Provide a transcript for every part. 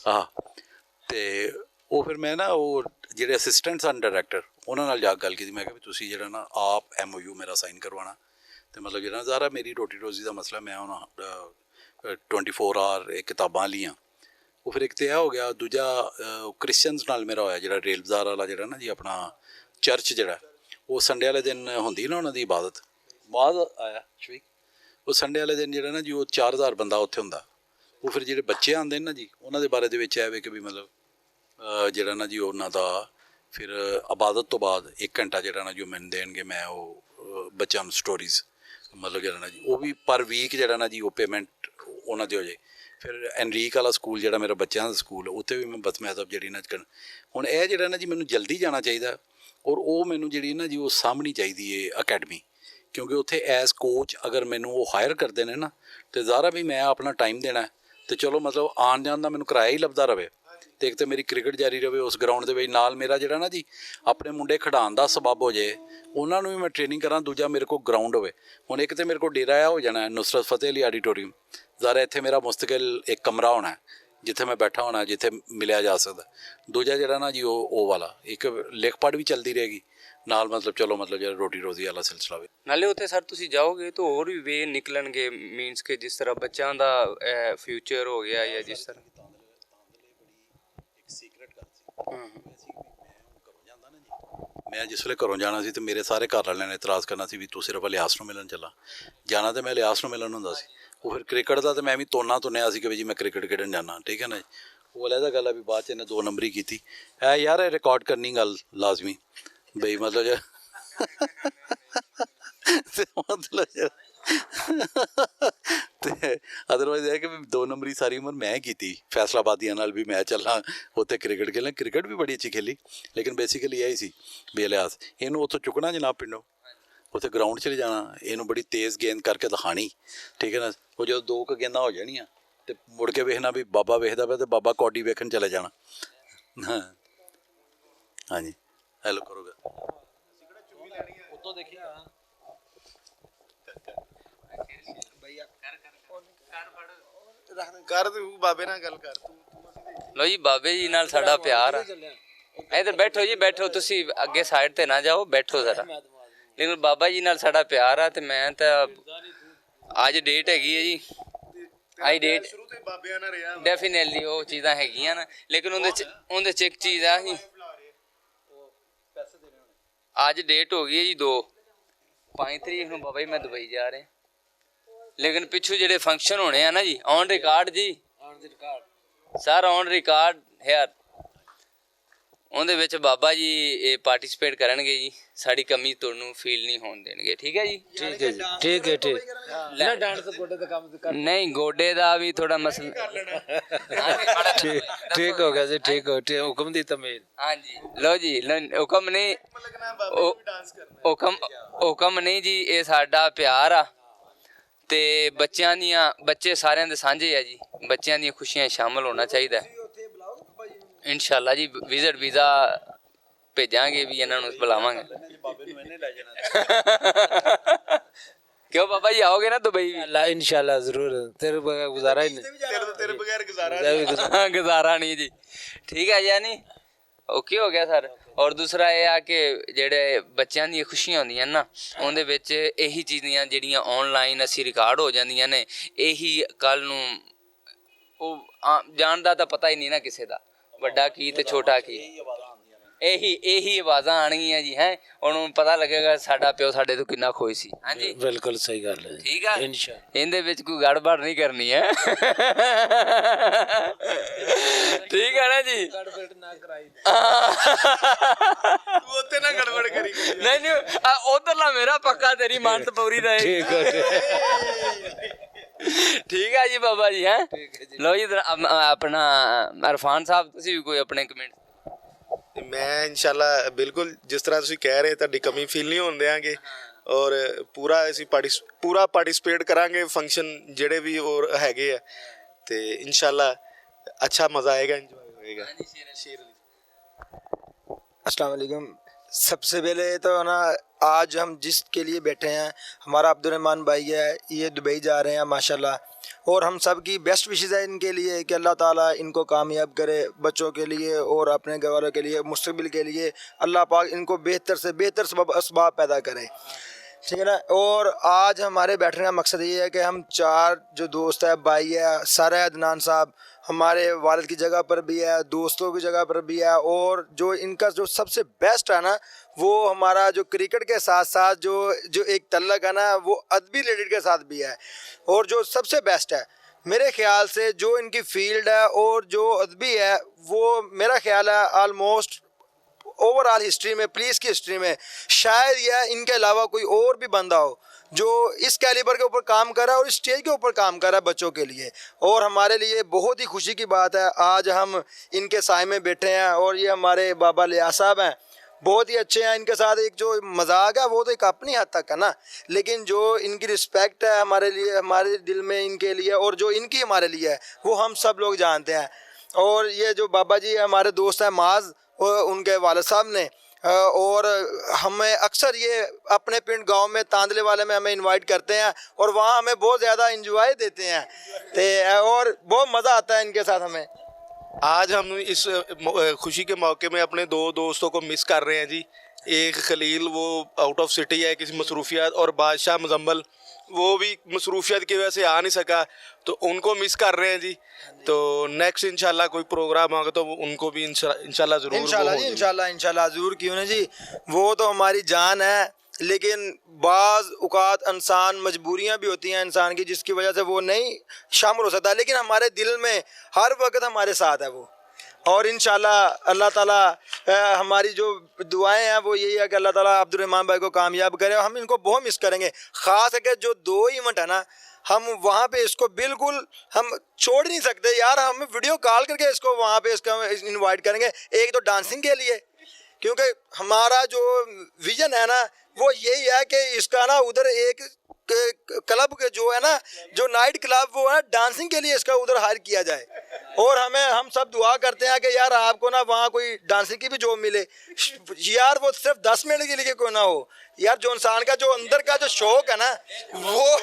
ਆਹ ਤੇ ਉਹ ਫਿਰ ਮੈਂ ਨਾ ਉਹ ਜਿਹੜੇ ਅਸਿਸਟੈਂਟ ਸਨ ਡਾਇਰੈਕਟਰ ਉਹਨਾਂ ਨਾਲ ਜਾ ਕੇ ਗੱਲ ਕੀਤੀ। ਮੈਂ ਕਿਹਾ ਵੀ ਤੁਸੀਂ ਜਿਹੜਾ ਨਾ ਆਪ MOU ਮੇਰਾ ਸਾਈਨ ਕਰਵਾਉਣਾ ਤੇ ਮਤਲਬ ਜਿਹੜਾ ਸਾਰਾ ਮੇਰੀ ਰੋਟੀ ਰੋਜ਼ੀ ਦਾ ਮਸਲਾ, ਮੈਂ ਹੁਣ 24 ਆਵਰ ਇਹ ਕਿਤਾਬਾਂ ਲੀਆਂ। ਉਹ ਫਿਰ ਇੱਕ ਤਾਂ ਇਹ ਹੋ ਗਿਆ, ਦੂਜਾ ਕ੍ਰਿਸਚਨਸ ਨਾਲ ਮੇਰਾ ਹੋਇਆ ਜਿਹੜਾ ਰੇਲ ਬਾਜ਼ਾਰ ਵਾਲਾ ਜਿਹੜਾ ਨਾ ਜੀ ਆਪਣਾ ਚਰਚ ਜਿਹੜਾ, ਉਹ ਸੰਡੇ ਵਾਲੇ ਦਿਨ ਹੁੰਦੀ ਨਾ ਉਹਨਾਂ ਦੀ ਇਬਾਦਤ। ਬਾਅਦ ਆਇਆ ਸ਼ਵੀਕ, ਉਹ ਸੰਡੇ ਵਾਲੇ ਦਿਨ ਜਿਹੜਾ ਨਾ ਜੀ ਉਹ 4000 ਬੰਦਾ ਉੱਥੇ ਹੁੰਦਾ। ਉਹ ਫਿਰ ਜਿਹੜੇ ਬੱਚੇ ਆਉਂਦੇ ਨੇ ਨਾ ਜੀ ਉਹਨਾਂ ਦੇ ਬਾਰੇ ਦੇ ਵਿੱਚ ਇਹ ਵੇ ਕਿ ਵੀ ਮਤਲਬ ਜਿਹੜਾ ਨਾ ਜੀ ਉਹਨਾਂ ਦਾ ਫਿਰ ਇਬਾਦਤ ਤੋਂ ਬਾਅਦ 1 ਘੰਟਾ ਜਿਹੜਾ ਨਾ ਜੋ ਮੈਨੂੰ ਦੇਣਗੇ, ਮੈਂ ਉਹ ਬੱਚਿਆਂ ਨੂੰ ਸਟੋਰੀਜ਼ ਮਤਲਬ ਜਿਹੜਾ ਨਾ ਜੀ ਉਹ ਵੀ ਪਰ ਵੀਕ ਜਿਹੜਾ ਨਾ ਜੀ ਉਹ ਪੇਮੈਂਟ ਉਹਨਾਂ ਦੀ ਹੋ ਜਾਏ। ਫਿਰ ਐਨਰੀਕ ਵਾਲਾ ਸਕੂਲ ਜਿਹੜਾ ਮੇਰਾ ਬੱਚਿਆਂ ਦਾ ਸਕੂਲ, ਉੱਥੇ ਵੀ ਮੈਂ ਬਸ ਮਹਿਸਬ ਜਿਹੜੀ ਨਾ ਕਰਨ। ਹੁਣ ਇਹ ਜਿਹੜਾ ਨਾ ਜੀ ਮੈਨੂੰ ਜਲਦੀ ਜਾਣਾ ਚਾਹੀਦਾ, ਔਰ ਉਹ ਮੈਨੂੰ ਜਿਹੜੀ ਨਾ ਜੀ ਉਹ ਸਾਹਮਣੀ ਚਾਹੀਦੀ ਹੈ ਅਕੈਡਮੀ, ਕਿਉਂਕਿ ਉੱਥੇ ਐਜ਼ ਕੋਚ ਅਗਰ ਮੈਨੂੰ ਉਹ ਹਾਇਰ ਕਰਦੇ ਨੇ ਨਾ ਤੇ ਜ਼ਾਰਾ ਵੀ ਮੈਂ ਆਪਣਾ ਟਾਈਮ ਦੇਣਾ ਤੇ ਚਲੋ ਮਤਲਬ ਆਉਣ ਜਾਣ ਦਾ ਮੈਨੂੰ ਕਿਰਾਇਆ ਹੀ ਲੱਭਦਾ ਰਹੇ ਤੇ ਇੱਕ ਤਾਂ ਮੇਰੀ ਕ੍ਰਿਕਟ ਜਾਰੀ ਰਹੇ ਉਸ ਗਰਾਊਂਡ ਦੇ ਵਿੱਚ, ਨਾਲ ਮੇਰਾ ਜਿਹੜਾ ਨਾ ਜੀ ਆਪਣੇ ਮੁੰਡੇ ਖਿਡਾਉਣ ਦਾ ਸਬੱਬ ਹੋ ਜਾਏ, ਉਹਨਾਂ ਨੂੰ ਵੀ ਮੈਂ ਟ੍ਰੇਨਿੰਗ ਕਰਾਂ, ਦੂਜਾ ਮੇਰੇ ਕੋਲ ਗਰਾਊਂਡ ਹੋਵੇ। ਹੁਣ ਇੱਕ ਤਾਂ ਮੇਰੇ ਕੋਲ ਡੇਰਾ ਆ ਹੋ ਜਾਣਾ ਨੁਸਰਤ ਫਤਿਹ ਅਲੀ ਆਡੀਟੋਰੀਅਮ, ਜ਼ਾਰਾ ਇੱਥੇ ਮੇਰਾ ਮੁਸਤਕਿਲ ਇੱਕ ਕਮਰਾ ਹੋਣਾ ਜਿੱਥੇ ਮੈਂ ਬੈਠਾ ਹੋਣਾ, ਜਿੱਥੇ ਮਿਲਿਆ ਜਾ ਸਕਦਾ। ਦੂਜਾ ਜਿਹੜਾ ਨਾ ਜੀ ਉਹ ਵਾਲਾ ਇੱਕ ਲਿਖ ਪੜ੍ਹ ਵੀ ਚੱਲਦੀ ਰਹੇਗੀ ਨਾਲ, ਮਤਲਬ ਚਲੋ ਮਤਲਬ ਜਿਹੜਾ ਰੋਟੀ ਰੋਜ਼ੀ ਵਾਲਾ ਸਿਲਸਿਲਾ ਹੋਵੇ। ਨਾਲੇ ਉੱਥੇ ਸਰ ਤੁਸੀਂ ਜਾਓਗੇ ਤਾਂ ਹੋਰ ਵੀ ਵੇ ਨਿਕਲਣਗੇ, ਮੀਨਸ ਕਿ ਜਿਸ ਤਰ੍ਹਾਂ ਬੱਚਿਆਂ ਦਾ ਫਿਊਚਰ ਹੋ ਗਿਆ ਜਾਂ ਜਿਸ ਤਰ੍ਹਾਂ ਮੈਂ ਜਿਸ ਵੇਲੇ ਘਰੋਂ ਜਾਣਾ ਸੀ ਤੇ ਮੇਰੇ ਸਾਰੇ ਘਰ ਵਾਲਿਆਂ ਨੇ ਇਤਰਾਜ਼ ਕਰਨਾ ਸੀ ਵੀ ਤੂੰ ਸਿਰਫ ਇਲਿਆਸ ਨੂੰ ਮਿਲਣ ਚੱਲਾ। ਜਾਣਾ ਤੇ ਮੈਂ ਇਲਿਆਸ ਨੂੰ ਮਿਲਣ ਹੁੰਦਾ ਸੀ। ਉਹ ਫਿਰ ਕ੍ਰਿਕਟ ਦਾ ਤੇ ਮੈਂ ਵੀ ਤੁੰਨਿਆ ਸੀ ਕਿ ਵੀ ਜੀ ਮੈਂ ਕ੍ਰਿਕਟ ਖੇਡਣ ਜਾਣਾ, ਠੀਕ ਹੈ ਨਾ ਜੀ। ਉਹ ਅਲੱਗ ਗੱਲ ਆ ਵੀ ਬਾਅਦ 'ਚ ਇਹਨੇ 2 ਨੰਬਰੀ ਕੀਤੀ। ਯਾਰ ਇਹ ਰਿਕਾਰਡ ਕਰਨੀ ਗੱਲ ਲਾਜ਼ਮੀ ਬਈ, ਮਤਲਬ ਮਤਲਬ ਤੇ ਅਦਰਵਾਈਜ਼ ਇਹ ਕਿ 2 ਨੰਬਰੀ ਸਾਰੀ ਉਮਰ ਮੈਂ ਕੀਤੀ ਫੈਸਲਾਬਾਦੀਆਂ ਨਾਲ ਵੀ ਮੈਂ ਚੱਲਾਂ ਉੱਥੇ ਕ੍ਰਿਕਟ ਖੇਲਾਂ। ਕ੍ਰਿਕਟ ਵੀ ਬੜੀ ਅੱਛੀ ਖੇਲੀ, ਲੇਕਿਨ ਬੇਸਿਕਲੀ ਇਹ ਹੀ ਸੀ ਵੀ ਇਲਿਆਸ ਇਹਨੂੰ ਉੱਥੋਂ ਚੁੱਕਣਾ ਜਨਾਬ ਪਿੰਡੋਂ, ਉੱਥੇ ਗਰਾਊਂਡ 'ਚ ਜਾਣਾ, ਇਹਨੂੰ ਬੜੀ ਤੇਜ਼ ਗੇਂਦ ਕਰਕੇ ਦਿਖਾਣੀ, ਠੀਕ ਹੈ ਨਾ। ਉਹ ਜਦੋਂ 2 ਕੁ ਗੇਂਦਾਂ ਹੋ ਜਾਣੀਆਂ ਤੇ ਮੁੜ ਕੇ ਵੇਖਣਾ ਵੀ ਬਾਬਾ ਵੇਖਦਾ ਪਿਆ ਤੇ ਬਾਬਾ ਕੌਡੀ ਵੇਖਣ ਚਲੇ ਜਾਣਾ। ਹਾਂ ਹਾਂਜੀ ਹੈਲੋ ਕਰੋਗਾ ਉਦੋਂ ਦੇਖਿਆ ਕਰ ਤੂੰ ਬਾਬੇ ਨਾਲ ਗੱਲ ਕਰ ਤੂੰ। ਲੋ ਜੀ ਬਾਬੇ ਜੀ ਨਾਲ ਸਾਡਾ ਪਿਆਰ ਆ। ਇੱਧਰ ਬੈਠੋ ਜੀ, ਬੈਠੋ, ਤੁਸੀਂ ਅੱਗੇ ਸਾਈਡ ਤੇ ਨਾ ਜਾਓ, ਬੈਠੋ ਜ਼ਰਾ। ਲੇਕਿਨ ਬਾਬਾ ਜੀ ਨਾਲ ਸਾਡਾ ਪਿਆਰ ਆ ਤੇ ਮੈਂ ਤਾਂ ਅੱਜ ਡੇਟ ਹੈਗੀ ਹੈ ਜੀ, ਅੱਜ ਡੇਟ ਸ਼ੁਰੂ ਤੋਂ ਬਾਬਿਆਂ ਨਾਲ ਰਿਹਾ ਡੈਫੀਨੇਟਲੀ ਉਹ ਚੀਜ਼ਾਂ ਹੈਗੀਆਂ ਨਾ, ਲੇਕਿਨ ਉਹਦੇ ਚ ਇੱਕ ਚੀਜ਼ ਆ ਜੀ, ਅੱਜ ਡੇਟ ਹੋ ਗਈ ਹੈ ਜੀ 5 ਤਰੀਕ ਨੂੰ ਬਾਬਾ ਜੀ ਮੈਂ ਦੁਬਈ ਜਾ ਰਿਹਾ, ਲੇਕਿਨ ਪਿੱਛੋਂ ਜਿਹੜੇ ਫੰਕਸ਼ਨ ਹੋਣੇ ਆ ਨਾ ਜੀ ਔਨ ਰਿਕਾਰਡ ਜੀ, ਸਰ ਔਨ ਰਿਕਾਰਡ ਹੈਰ, ਉਹਦੇ ਵਿੱਚ ਬਾਬਾ ਜੀ ਇਹ ਪਾਰਟਿਸਿਪੇਟ ਕਰਨਗੇ ਜੀ। ਸਾਡੀ ਕਮੀ ਤੁਹਾਨੂੰ ਫੀਲ ਨਹੀਂ ਹੋਣ ਦੇਣਗੇ, ਠੀਕ ਹੈ ਜੀ। ਠੀਕ ਹੈ ਜੀ, ਠੀਕ ਹੈ, ਠੀਕ ਨਾ ਡਾਂਸ ਗੋਡੇ ਦਾ ਕੰਮ ਕਰ ਨਹੀਂ, ਗੋਡੇ ਦਾ ਵੀ ਥੋੜਾ ਮਸਲਾ ਠੀਕ ਹੋ ਗਿਆ ਜੀ, ਠੀਕ ਹੋ, ਹੁਕਮ ਦੀ ਤਮੀਜ਼। ਹਾਂਜੀ ਲੋ ਜੀ, ਹੁਕਮ ਨਹੀਂ, ਹੁਕਮ ਨਹੀਂ ਜੀ, ਇਹ ਸਾਡਾ ਪਿਆਰ ਆ ਤੇ ਬੱਚੇ ਸਾਰਿਆਂ ਦੇ ਸਾਂਝੇ ਆ ਜੀ, ਬੱਚਿਆਂ ਦੀਆਂ ਖੁਸ਼ੀਆਂ ਸ਼ਾਮਲ ਹੋਣਾ ਚਾਹੀਦਾ। ਇਨਸ਼ਾਅੱਲਾ ਜੀ ਵਿਜ਼ਿਟ ਵੀਜ਼ਾ ਭੇਜਾਂਗੇ ਵੀ, ਇਹਨਾਂ ਨੂੰ ਬੁਲਾਵਾਂਗੇ। क्यों बाबा जी आओगे ना दुबई भी? इंशाल्लाह जरूर, तेरे बगैर गुजारा ही नहीं, तेरे बगैर गुजारा गुजारा नहीं जी, ठीक है यानी ओके हो गया सर। और दूसरा ये आ कि ਜਿਹੜੇ ਬੱਚਿਆਂ ਦੀਆਂ ਖੁਸ਼ੀਆਂ ਹੁੰਦੀਆਂ ਨਾ ਉਹਦੇ ਵਿੱਚ ਇਹੀ ਚੀਜ਼ਾਂ ਜਿਹੜੀਆਂ ਆਨਲਾਈਨ ਅਸੀਂ ਰਿਕਾਰਡ ਹੋ ਜਾਂਦੀਆਂ ਨੇ, ਇਹੀ ਕੱਲ ਨੂੰ ਉਹ ਜਾਣਦਾ ਤਾਂ ਪਤਾ ਹੀ ਨਹੀਂ ਨਾ ਕਿਸੇ ਦਾ, ਵੱਡਾ ਕੀ ਤੇ ਛੋਟਾ ਕੀ, ਇਹੀ ਆਵਾਜ਼ਾਂ ਆਣਗੀਆਂ ਜੀ। ਹੈ ਉਹਨੂੰ ਪਤਾ ਲੱਗੇਗਾ ਸਾਡਾ ਪਿਓ ਸਾਡੇ ਤੋਂ ਕਿੰਨਾ ਖੁਸ਼ ਸੀ। ਹਾਂਜੀ ਬਿਲਕੁਲ ਸਹੀ ਗੱਲ ਹੈ, ਠੀਕ ਆ ਇਨਸ਼ਾਅੱਲਾ। ਇਹਦੇ ਵਿੱਚ ਕੋਈ ਗੜਬੜ ਨਹੀਂ ਕਰਨੀ ਹੈ, ਠੀਕ ਹੈ ਨਾ ਜੀ। ਗੜਬੜ ਨਾ ਕਰਾਈ ਤੂੰ ਉੱਤੇ ਨਾ ਗੜਬੜ ਕਰੀ। ਨਹੀਂ ਉਧਰਲਾ ਮੇਰਾ ਪੱਕਾ, ਤੇਰੀ ਮਾਨਤ ਪੂਰੀ ਰਹੇ। ਠੀਕ ਹੈ, ਠੀਕ ਹੈ ਜੀ ਬਾਬਾ ਜੀ। ਹੈ ਲੋ ਜੀ ਆਪਣਾ ਅਰਫਾਨ ਸਾਹਿਬ ਤੁਸੀਂ ਵੀ ਕੋਈ ਆਪਣੇ ਕਮੈਂਟ। ਮੈਂ ਇਨਸ਼ਾਅੱਲਾ ਬਿਲਕੁਲ ਜਿਸ ਤਰ੍ਹਾਂ ਤੁਸੀਂ ਕਹਿ ਰਹੇ ਤੁਹਾਡੀ ਕਮੀ ਫੀਲ ਨਹੀਂ ਹੋਣ ਦਿਆਂਗੇ, ਔਰ ਪੂਰਾ ਅਸੀਂ ਪਾਰਟਿਸਿਪੇਟ ਕਰਾਂਗੇ ਫੰਕਸ਼ਨ ਜਿਹੜੇ ਵੀ ਹੋਰ ਹੈਗੇ ਆ, ਤੇ ਇਨਸ਼ਾਅੱਲਾ अच्छा मज़ा आएगा, एंजॉय होएगा। अस्सलाम वालेकुम। सबसे पहले तो ना आज हम जिसके लिए बैठे हैं हमारा अब्दुल रहमान भाई है, ये दुबई जा रहे हैं माशाल्लाह। और हम सब की बेस्ट विशेज़ है इनके लिए कि अल्लाह ताला इनको कामयाब करे बच्चों के लिए और अपने घर वालों के लिए, मुस्तकबिल के लिए अल्लाह पाक इनको बेहतर से बेहतर असबाब पैदा करे, ठीक है ना। और आज हमारे बैठने का मकसद ये है कि हम 4 जो दोस्त है, भाई है, सर है अदनान साहब, हमारे वालिद की जगह पर भी है, दोस्तों की जगह पर भी है, और जो इनका जो सबसे बेस्ट है ना वो हमारा जो क्रिकेट के साथ साथ जो एक तल्लक है ना वो अदबी रिलेटेड के साथ भी है। और जो सबसे बेस्ट है मेरे ख्याल से जो इनकी फील्ड है और जो अदबी है वो मेरा ख्याल है ऑलमोस्ट ओवरऑल हिस्ट्री में, पुलिस की हिस्ट्री में शायद यह इनके अलावा कोई और भी बंदा हो जो इस कैलिबर के ऊपर काम कर रहा है और स्टेज के ऊपर काम कर रहा है बच्चों के लिए। और हमारे लिए बहुत ही खुशी की बात है आज हम इनके साए में बैठे हैं। और ये हमारे बाबा लियास साहब हैं, बहुत ही अच्छे हैं। इनके साथ एक जो मजाक है वो तो एक अपनी हद तक है ना, लेकिन जो इनकी रिस्पेक्ट है हमारे लिए, हमारे दिल में इनके लिए, और जो इनकी हमारे लिए है वो हम सब लोग जानते हैं। और ये जो बाबा जी हमारे दोस्त हैं माज, उनके वालिद साहब ने, और हमें अक्सर ये अपने पिंड गांव में तांदले वाले में हमें इनवाइट करते हैं और वहाँ हमें बहुत ज़्यादा इंजॉय देते हैं और बहुत मज़ा आता है इनके साथ हमें। आज हम इस खुशी के मौके में अपने 2 दोस्तों को मिस कर रहे हैं जी। एक खलील वो आउट ऑफ सिटी है किसी मसरूफियात, और बादशाह मुजम्मल वो भी मसरूफियात की वजह से आ नहीं सका, तो उनको मिस कर रहे हैं जी। तो नेक्स्ट इंशाल्लाह कोई प्रोग्राम होगा तो उनको भी इंशाल्लाह ज़रूर इंशाल्लाह ज़रूर, क्यों ना जी, वो तो हमारी जान है। लेकिन बाज़ औक़ात इंसान मजबूरियाँ भी होती हैं इंसान की जिसकी वजह से वो नहीं शामिल हो सकता, लेकिन हमारे दिल में हर वक्त हमारे साथ है वो। और इंशाल्लाह अल्लाह ताला हमारी जो दुआएं हैं वो यही है कि अल्लाह ताला अब्दुर्रहमान भाई को कामयाब करे। और हम इनको बहुत मिस करेंगे, ख़ास करके जो 2 इवेंट है ना हम वहाँ पे इसको बिल्कुल हम छोड़ नहीं सकते यार। हम वीडियो कॉल करके इसको वहाँ पे इसका इनवाइट करेंगे। एक तो डांसिंग के लिए, क्योंकि हमारा जो विज़न है ना वो यही है कि इसका ना उधर एक क्लब के जो है ना जो नाइट क्लब वो है डांसिंग के लिए इसका उधर हायर किया जाए। और हम सब दुआ करते हैं कि यार आपको ना वहाँ कोई डांसिंग की भी जॉब मिले यार, वो सिर्फ 10 मिनट के लिए कोई ना हो यार। जो इंसान का जो अंदर का जो शौक है ना वो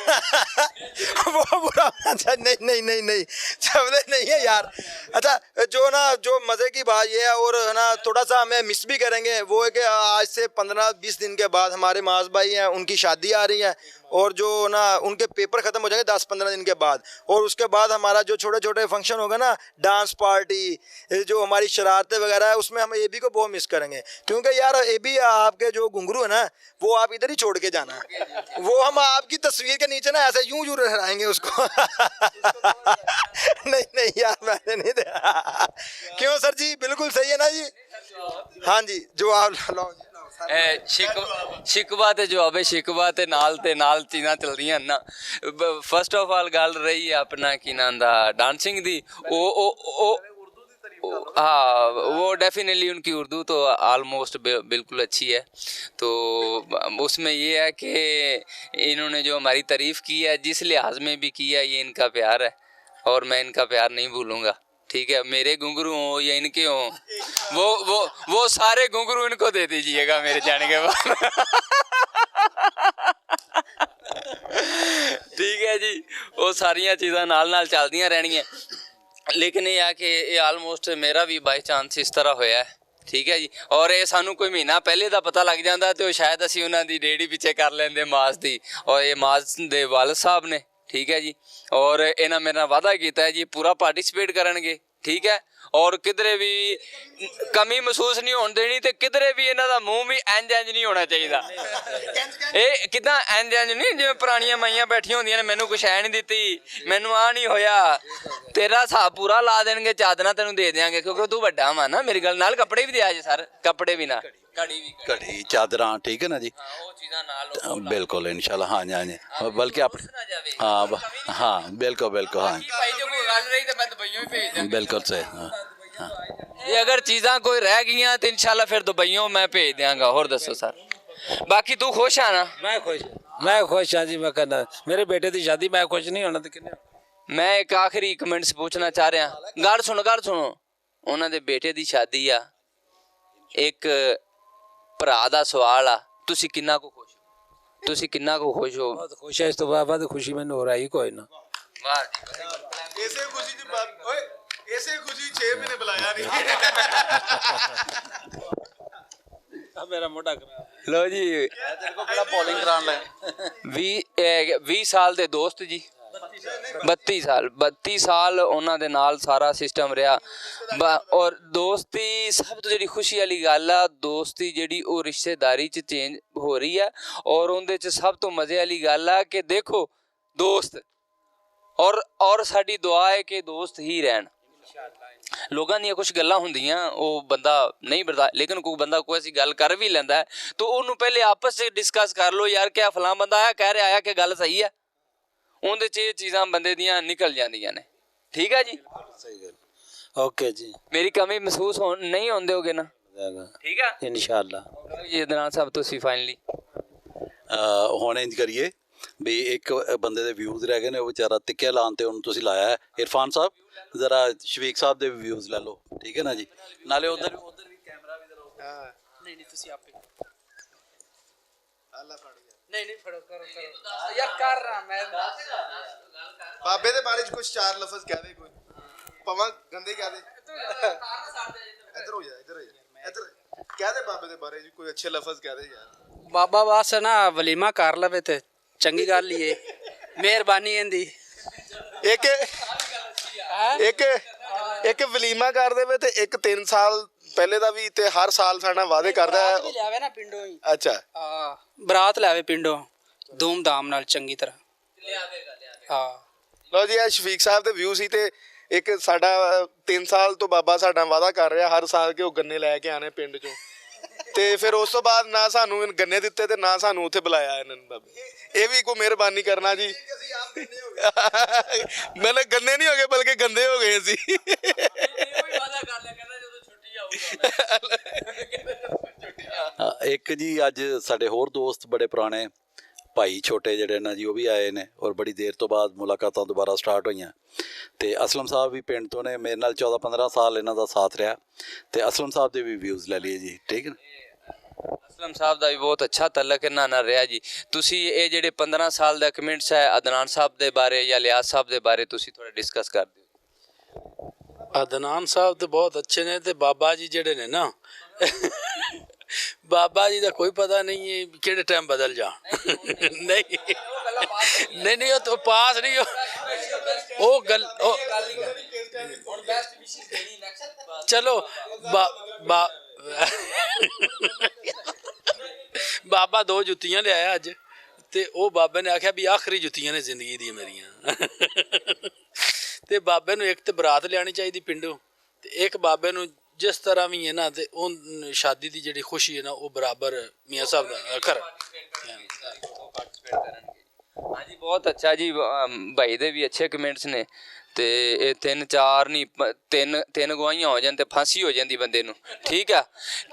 बुरा अच्छा नहीं चवले नहीं है यार। अच्छा जो ना जो मज़े की बात ये है, और है ना थोड़ा सा हमें मिस भी करेंगे, वो है कि आज से 15-20 दिन के बाद हमारे माज भाई हैं उनकी शादी आ रही है, और जो ना उनके पेपर ख़त्म हो जाएंगे 10-15 दिन के बाद। और उसके बाद हमारा जो छोटे छोटे फंक्शन होगा ना, डांस पार्टी, जो हमारी शरारतें वगैरह है, उसमें हम एबी को बहुत मिस करेंगे। क्योंकि यार एबी आपके जो घुंघरू है ना वो आप इधर ही छोड़ के जाना, वो हम आपकी तस्वीर के नीचे ना ऐसे यूं रहराएंगे उसको नहीं यार मैंने नहीं दिया। क्यों सर जी, बिल्कुल सही है ना जी। हाँ जी जो आप शिकवा ते जवाबे शिकवा ते नाल चीज़ां चलदियां ना। फर्स्ट ऑफ ऑल गल रही है अपना की नाम दा डांसिंग दी, हाँ वो डेफिनेटली उनकी उर्दू तो आलमोस्ट बिल्कुल अच्छी है। तो उसमें ये है कि इन्होंने जो हमारी तारीफ़ की है जिस लिहाज में भी की है, ये इनका प्यार है और मैं इनका प्यार नहीं भूलूंगा। ठीक है, मेरे घुंघरू हों या इनके हों, वो सारे घुंघरू इनको दे दीजिएगा मेरे जाने के बाद ठीक है जी, वो सारिया चीज़ां नाल चलदियां रहनियां। लेकिन ये है कि ये आलमोस्ट मेरा भी बाई चांस इस तरह होया है। ठीक है जी, और ये सानू कोई महीना पहले का पता लग जाता तो शायद असी उन्हों की डेढ़ी पिछे कर लेंगे माज की, और ये माज दे वालिद साहब ने। ठीक है जी, और इन्हें मेरे नाल वादा किया है जी पूरा पार्टिसिपेट करेंगे। ठीक है, और किधरे भी कमी महसूस नहीं होने देनी, तो किधरे भी इन्हों का मुँह भी इंज नहीं होना चाहिए। ये किदा इंज नहीं जिवें पुरानियां माइयां बैठियां होंदियां ने, मैनू कुछ है नहीं दित्ती, मैनू आ नहीं होया, तेरा हिसाब पूरा ला देंगे, चादर तेनू दे देंगे क्योंकि तू बड़ा वा ना। मेरी गल नाल कपड़े भी दिया जे सर, कपड़े भी ना, घड़ी चादर ठीक है ना जी, बिल्कुल इंशाल्लाह। हाँ जी हाँ जी, बल्कि आप हाँ बिल्कुल हाँ बिल्कुल सही। हाँ ये अगर चीज़ां कोई रह गई तो इंशाल्लाह फिर दुबईयों मैं भेज देंगा। और दसो सर, बाकी तू खुश है ना? मैं खुश हाँ जी। मैं कहना मेरे बेटे की शादी मैं खुश नहीं होना तो किन्ने। मैं एक आखिरी कमेंट्स पूछना चाह रहा, गल सुनो उन्होंने बेटे की शादी आ, एक भरा दा सवाल आ, तुसी किन्ना को खुश हो? तुसी किन्ना को खुश हो? बहुत खुश है, इस तो बाद खुशी मैंने हो रही कोई ना। ਵਾਹ ਜੀ ਇਸੇ ਖੁਸ਼ੀ ਚ ਓਏ ਇਸੇ ਖੁਸ਼ੀ 6 ਮਹੀਨੇ ਬੁਲਾਇਆ ਨਹੀਂ ਆ ਮੇਰਾ ਮੋਢਾ ਕਰਾ ਲੋ ਜੀ ਤੇਰੇ ਕੋਲ ਕਿਹੜਾ ਬੋਲਿੰਗ ਕਰਾਉਣ ਲੈ 20 ਸਾਲ ਦੇ ਦੋਸਤ ਜੀ 32 ਸਾਲ ਉਹਨਾਂ ਦੇ ਨਾਲ ਸਾਰਾ ਸਿਸਟਮ ਰਿਹਾ ਔਰ ਦੋਸਤੀ ਸਭ ਤੋਂ ਜਿਹੜੀ ਖੁਸ਼ੀ ਵਾਲੀ ਗੱਲ ਆ ਦੋਸਤੀ ਜਿਹੜੀ ਉਹ ਰਿਸ਼ਤੇਦਾਰੀ 'ਚ ਚੇਂਜ ਹੋ ਰਹੀ ਹੈ ਔਰ ਉਹਦੇ 'ਚ ਸਭ ਤੋਂ ਮਜ਼ੇ ਵਾਲੀ ਗੱਲ ਆ ਕਿ ਦੇਖੋ ਦੋਸਤ ਔਰ ਸਾਡੀ ਦੁਆ ਹੈ ਕਿ ਦੋਸਤ ਹੀ ਰਹਿਣ ਲੋਕਾਂ ਦੀਆਂ ਕੁਝ ਗੱਲਾਂ ਹੁੰਦੀਆਂ ਉਹ ਬੰਦਾ ਨਹੀਂ ਬਰਦਾ ਲੇਕਿਨ ਕੋਈ ਬੰਦਾ ਕੋਈ ਐਸੀ ਗੱਲ ਕਰ ਵੀ ਲੈਂਦਾ ਤਾਂ ਉਹਨੂੰ ਪਹਿਲੇ ਆਪਸ 'ਚ ਡਿਸਕਸ ਕਰ ਲਓ ਯਾਰ ਕਿ ਫਲਾਂ ਬੰਦਾ ਆਇਆ ਕਹਿ ਰਿਹਾ ਕਿ ਗੱਲ ਸਹੀ ਹੈ ਉਹਦੇ 'ਚ ਇਹ ਚੀਜ਼ਾਂ ਬੰਦੇ ਦੀਆਂ ਨਿਕਲ ਜਾਂਦੀਆਂ ਨੇ ਠੀਕ ਹੈ ਜੀ ਸਹੀ ਗੱਲ ਓਕੇ ਜੀ ਮੇਰੀ ਕਮੀ ਮਹਿਸੂਸ ਨਹੀਂ ਹੁੰਦੇ ਹੋਗੇ ਨਾ ਠੀਕ ਹੈ ਇਨਸ਼ਾਅੱਲਾ ਜੀ ਦੌਰਾਨ ਸਾਹਿਬ ਤੁਸੀਂ ਫਾਈਨਲੀ ਹੁਣ ਇੰਜ ਕਰੀਏ ਵੀ ਇੱਕ ਬੰਦੇ ਦੇ ਵਿਊਜ਼ ਰਹਿ ਗਏ ਨੇ ਉਹ ਵਿਚਾਰਾ ਤਿੱਕਿਆ ਲਾਉਣ ਤੇ ਉਹਨੂੰ ਤੁਸੀਂ ਲਾਇਆ ਹੈ ਇਰਫਾਨ ਸਾਹਿਬ ਜ਼ਰਾ ਸ਼ਫੀਕ ਸਾਹਿਬ ਦੇ ਵਿਊਜ਼ ਲੈ ਲਓ ਠੀਕ ਹੈ ਨਾ ਜੀ ਨਾਲੇ ਉਧਰ ਵੀ ਕੈਮਰਾ ਵੀ ਜ਼ਰਾ ਨਹੀਂ ਤੁਸੀਂ ਆਪੇ ਅੱਲਾ ਫੜ ਗਿਆ ਨਹੀਂ ਫੜੋ ਕਰੋ ਯਾਰ ਕਰ ਰਹਾ ਮੈਂ ਬਾਬੇ ਦੇ ਬਾਰੇ ਚ ਕੁਝ 4 ਲਫ਼ਜ਼ ਕਹਿ ਦੇ ਕੋਈ ਪਵਾਂ ਗੰਦੇ ਕਹਿ ਦੇ ਇੱਧਰ ਹੋ ਜਾ ਇੱਧਰ ਕਹਿ ਦੇ ਬਾਬੇ ਦੇ ਬਾਰੇ ਚ ਕੋਈ ਅੱਛੇ ਲਫ਼ਜ਼ ਕਹਿ ਦੇ ਯਾਰ ਬਾਬਾ ਬਸ ਨਾ ਵਲੀਮਾ ਕਰ ਲਵੇ ਤੇ ਚੰਗੀ ਗੱਲ ਹੀ ਏ ਮਿਹਰਬਾਨੀ ਇਹਦੀ ਇੱਕ ਵਲੀਮਾ ਕਰ ਦੇਵੇ ਤੇ ਇੱਕ 3 ਸਾਲ ਪਹਿਲੇ ਦਾ ਵੀ ਤੇ ਹਰ ਸਾਲ ਸਾਡਾ ਵਾਅਦੇ ਕਰਦਾ ਹੈ ਲਿਆਵੇ ਨਾ ਪਿੰਡੋਂ ਹੀ ਅੱਛਾ ਹਾਂ ਬਰਾਤ ਲਿਆਵੇ ਪਿੰਡੋਂ ਧੂਮ-ਧਾਮ ਨਾਲ ਚੰਗੀ ਤਰ੍ਹਾਂ ਹਾਂ ਲਓ ਜੀ ਇਹ ਸ਼ਫੀਕ ਸਾਹਿਬ ਦੇ ਵਿਊ ਸੀ ਤੇ ਇੱਕ ਸਾਡਾ 3 ਸਾਲ ਤੋਂ ਬਾਬਾ ਸਾਡਾ ਵਾਅਦਾ ਕਰ ਰਿਹਾ ਹਰ ਸਾਲ ਕਿ ਉਹ ਗੰਨੇ ਲੈ ਕੇ ਆਣੇ ਪਿੰਡ ਚੋਂ ਤੇ ਫਿਰ ਉਸ ਤੋਂ ਬਾਅਦ ਨਾ ਸਾਨੂੰ ਗੰਨੇ ਦਿੱਤੇ ਤੇ ਨਾ ਸਾਨੂੰ ਉੱਥੇ ਬੁਲਾਇਆ ਇਹਨਾਂ ਨੇ ਬਾਬੇ ਇਹ ਵੀ ਕੋਈ ਮਿਹਰਬਾਨੀ ਕਰਨਾ ਜੀ ਮੈਨੇ ਗੰਨੇ ਨਹੀਂ ਹੋ ਗਏ ਬਲਕਿ ਗੰਦੇ ਹੋ ਗਏ ਸੀ ਇੱਕ ਜੀ ਅੱਜ ਸਾਡੇ ਹੋਰ ਦੋਸਤ ਬੜੇ ਪੁਰਾਣੇ ਭਾਈ ਛੋਟੇ ਜਿਹੜੇ ਨਾ ਜੀ ਉਹ ਵੀ ਆਏ ਨੇ ਔਰ ਬੜੀ ਦੇਰ ਤੋਂ ਬਾਅਦ ਮੁਲਾਕਾਤਾਂ ਦੁਬਾਰਾ ਸਟਾਰਟ ਹੋਈਆਂ ਤੇ ਅਸਲਮ ਸਾਹਿਬ ਵੀ ਪਿੰਡ ਤੋਂ ਨੇ ਮੇਰੇ ਨਾਲ 14-15 ਸਾਲ ਇਹਨਾਂ ਦਾ ਸਾਥ ਰਿਹਾ ਤੇ ਅਸਲਮ ਸਾਹਿਬ ਦੇ ਵੀ ਵਿਊਜ਼ ਲੈ ਲਈਏ ਜੀ ਠੀਕ ਹੈ ਅਸਲਮ ਸਾਹਿਬ ਦਾ ਵੀ ਬਹੁਤ ਅੱਛਾ ਤਲਕ ਇਹਨਾਂ ਨਾਲ ਰਿਹਾ ਜੀ ਤੁਸੀਂ ਇਹ ਜਿਹੜੇ 15 ਸਾਲ ਦਾ ਕਮੈਂਟਸ ਹੈ ਅਦਨਾਨ ਸਾਹਿਬ ਦੇ ਬਾਰੇ ਜਾਂ ਲਿਆਜ਼ ਸਾਹਿਬ ਦੇ ਬਾਰੇ ਤੁਸੀਂ ਥੋੜਾ ਡਿਸਕਸ ਕਰ ਦਿਓ ਅਦਨਾਨ ਸਾਹਿਬ ਤੇ ਬਹੁਤ ਅੱਛੇ ਨੇ ਤੇ ਬਾਬਾ ਜੀ ਜਿਹੜੇ ਨੇ ਨਾ ਬਾਬਾ ਜੀ ਦਾ ਕੋਈ ਪਤਾ ਨਹੀਂ ਹੈ ਕਿਹੜੇ ਟਾਈਮ ਬਦਲ ਜਾਣ ਨਹੀਂ ਉਹ ਤਾਂ ਪਾਸ ਨਹੀਂ ਉਹ ਗੱਲ ਚਲੋ ਬਾਬਾ 2 ਜੁੱਤੀਆਂ ਲਿਆਇਆ ਅੱਜ ਤੇ ਉਹ ਬਾਬੇ ਨੇ ਆਖਿਆ ਵੀ ਆਖਰੀ ਜੁੱਤੀਆਂ ਨੇ ਜ਼ਿੰਦਗੀ ਦੀਆਂ ਮੇਰੀਆਂ ਤੇ ਬਾਬੇ ਨੂੰ ਇੱਕ ਤੇ ਬਰਾਤ ਲਿਆਣੀ ਚਾਹੀਦੀ ਪਿੰਡੋਂ ਤੇ ਇੱਕ ਬਾਬੇ ਨੂੰ ਜਿਸ ਤਰ੍ਹਾਂ ਵੀ ਹੈ ਨਾ ਤੇ ਉਹ ਸ਼ਾਦੀ ਦੀ ਜਿਹੜੀ ਖੁਸ਼ੀ ਹੈ ਨਾ ਉਹ ਬਰਾਬਰ ਮੀਆਂ ਸਾਹਿਬ ਦਾ ਕਰ ਹਾਂਜੀ ਬਹੁਤ ਅੱਛਾ ਜੀ ਭਾਈ ਦੇ ਵੀ ਅੱਛੇ ਕਮੈਂਟਸ ਨੇ ਤੇ ਇਹ 3-4 ਨਹੀਂ 3 ਗਵਾਹੀਆਂ ਹੋ ਜਾਣ ਤੇ ਫਾਂਸੀ ਹੋ ਜਾਂਦੀ ਬੰਦੇ ਨੂੰ ਠੀਕ ਆ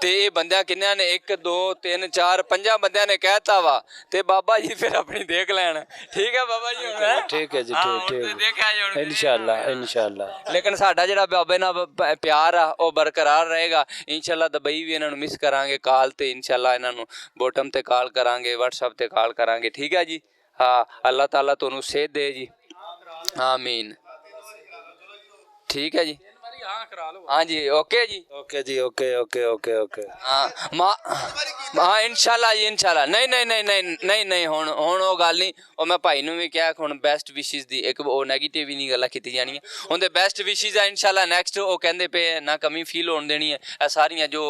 ਤੇ ਇਹ ਬੰਦਿਆਂ ਕਿੰਨਿਆਂ ਨੇ 1 2 3 4 5 ਬੰਦਿਆਂ ਨੇ ਕਹਿਤਾ ਵਾ ਤੇ ਬਾਬਾ ਜੀ ਫਿਰ ਆਪਣੀ ਦੇਖ ਲੈਣ ਠੀਕ ਹੈ ਬਾਬਾ ਜੀ ਹੁਣ ਠੀਕ ਹੈ ਜੀ ਠੀਕ ਦੇਖਿਆ ਜੀ ਹੁਣ ਇਨਸ਼ਾਅੱਲਾ ਲੇਕਿਨ ਸਾਡਾ ਜਿਹੜਾ ਬਾਬੇ ਨਾਲ ਪਿਆਰ ਆ ਉਹ ਬਰਕਰਾਰ ਰਹੇਗਾ ਇਨਸ਼ਾਅੱਲਾ ਦੁਬਈ ਵੀ ਇਹਨਾਂ ਨੂੰ ਮਿਸ ਕਰਾਂਗੇ ਕਾਲ ਤੇ ਇਨਸ਼ਾਅੱਲਾ ਇਹਨਾਂ ਨੂੰ ਬੋਟਮ ਤੇ ਕਾਲ ਕਰਾਂਗੇ WhatsApp ਤੇ ਕਾਲ ਕਰਾਂਗੇ ਠੀਕ ਹੈ ਜੀ ਹਾਂ ਅੱਲਾਹ ਤਾਲਾ ਤੁਹਾਨੂੰ ਸਿਹਤ ਦੇ ਜੀ ਆਮੀਨ ठीक है जी हाँ जी ओके हाँ इंशाल्लाह जी इंशाल्लाह नहीं ਹੁਣ ਉਹ ਗੱਲ ਨਹੀਂ ਉਹ ਮੈਂ ਭਾਈ ਨੂੰ ਵੀ ਕਿਹਾ ਹੁਣ ਬੈਸਟ ਵਿਸ਼ੇਸ ਦੀ ਇੱਕ ਉਹ 네ਗੇਟਿਵ ਹੀ ਨਹੀਂ ਗੱਲਾਂ ਕੀਤੀ ਜਾਣੀਆਂ ਉਹਦੇ ਬੈਸਟ ਵਿਸ਼ੇਸ ਆ ਇੰਸ਼ਾਅੱਲਾ ਨੈਕਸਟ ਉਹ ਕਹਿੰਦੇ ਪਏ ਨਾ ਕਮੀ ਫੀਲ ਹੋਣ ਦੇਣੀ ਹੈ ਇਹ ਸਾਰੀਆਂ ਜੋ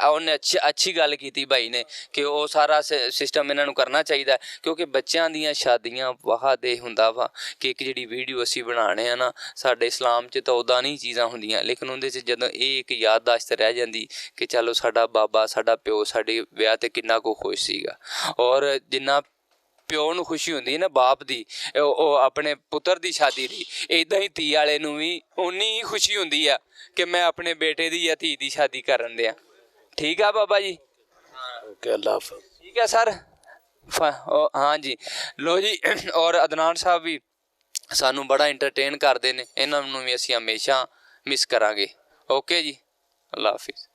ਉਹਨੇ ਅੱਛੀ ਗੱਲ ਕੀਤੀ ਭਾਈ ਨੇ ਕਿ ਉਹ ਸਾਰਾ ਸਿਸਟਮ ਇਹਨਾਂ ਨੂੰ ਕਰਨਾ ਚਾਹੀਦਾ ਕਿਉਂਕਿ ਬੱਚਿਆਂ ਦੀਆਂ ਸ਼ਾਦੀਆਂ ਵਾਹ ਦੇ ਹੁੰਦਾ ਵਾ ਕਿ ਇੱਕ ਜਿਹੜੀ ਵੀਡੀਓ ਅਸੀਂ ਬਣਾਉਣੇ ਆ ਨਾ ਸਾਡੇ ਇਸਲਾਮ 'ਚ ਤਾਂ ਉੱਦਾਂ ਨਹੀਂ ਚੀਜ਼ਾਂ ਹੁੰਦੀਆਂ ਲੇਕਿਨ ਉਹਦੇ 'ਚ ਜਦੋਂ ਇਹ ਇੱਕ ਯਾਦਦਾਸ਼ਤ ਰਹਿ ਜਾਂਦੀ ਕਿ ਚਲੋ ਸਾਡਾ ਬਾਬਾ ਸਾਡਾ ਪਿਓ ਸਾਡੇ ਵਿਆਹ ਤੇ ਕਿੰਨਾ ਕੁ ਖੁਸ਼ ਸੀਗਾ ਔਰ ਜਿੰਨਾ ਪਿਓ ਨੂੰ ਖੁਸ਼ੀ ਹੁੰਦੀ ਹੈ ਨਾ ਬਾਪ ਦੀ ਉਹ ਆਪਣੇ ਪੁੱਤਰ ਦੀ ਸ਼ਾਦੀ ਦੀ ਇਦਾਂ ਹੀ ਧੀ ਵਾਲੇ ਨੂੰ ਵੀ ਉਨੀ ਹੀ ਖੁਸ਼ੀ ਹੁੰਦੀ ਆ ਕਿ ਮੈਂ ਆਪਣੇ ਬੇਟੇ ਦੀ ਜਾਂ ਧੀ ਦੀ ਸ਼ਾਦੀ ਕਰਨ ਦਿਆਂ ਠੀਕ ਆ ਬਾਬਾ ਜੀ ਓਕੇ ਅੱਲਾਹ ਹਾਫਿਜ਼ ਠੀਕ ਹੈ ਸਰ हाँ जी लो जी और अदनान साहब भी सानू बड़ा इंटरटेन करते हैं इन्होंने भी असीं हमेशा मिस करांगे ओके जी अल्लाह हाफिज़।